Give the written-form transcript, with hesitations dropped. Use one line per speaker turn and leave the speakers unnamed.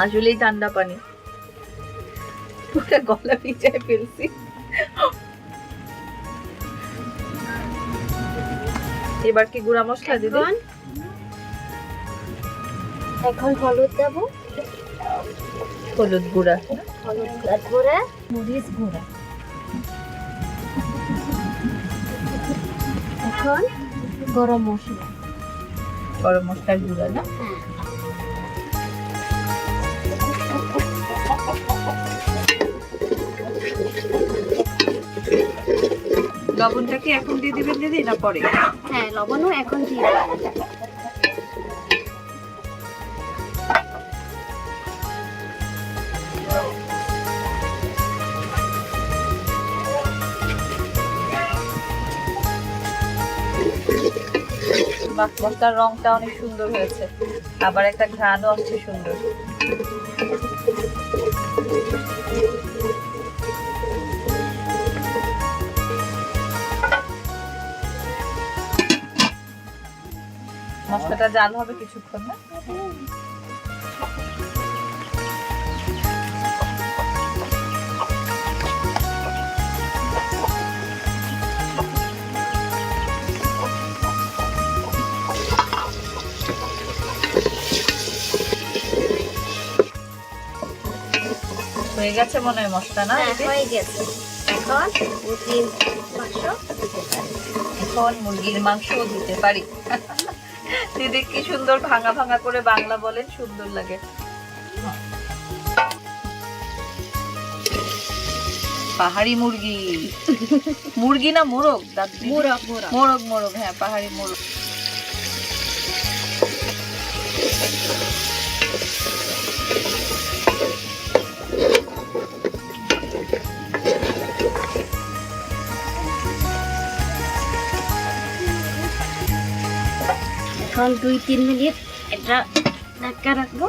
আসলেই ঠান্ডা পানি, পুরো গলা ভিজায় ফেলছি। এবার কি গুঁড়া মশলা দিদি?
এখন হলুদ দেব,
হলুদ গুঁড়া,
হলুদ গুঁড়া, মরিচ গুঁড়া। এখন গরম মশলা,
গরম মশলার গুঁড়া না? লবণটা কি এখন দিয়ে দিবেন দিদি না পরে?
হ্যাঁ লবণও এখন দিয়ে দেব।
বাহ, মশলার রংটা অনেক সুন্দর হয়েছে, আবার একটা ঘ্রাণও আসছে সুন্দর। মশলাটা জাল হবে কিছুক্ষণ না? হয়ে গেছে মনে হয় মশলা না?
হয়ে গেছে। এখন মুরগির মাংস দিতে পারি।
এখন মুরগির মাংস দিতে পারি। দিদি কি সুন্দর ভাঙা ভাঙা করে বাংলা বলেন, সুন্দর লাগে। পাহাড়ি মুরগি, মুরগি না মোরগ?
মোরগ,
মোরগ মোরগ, হ্যাঁ পাহাড়ি মোরগ।
এখন 2-3 মিনিট এটা ঢাকা রাখবো।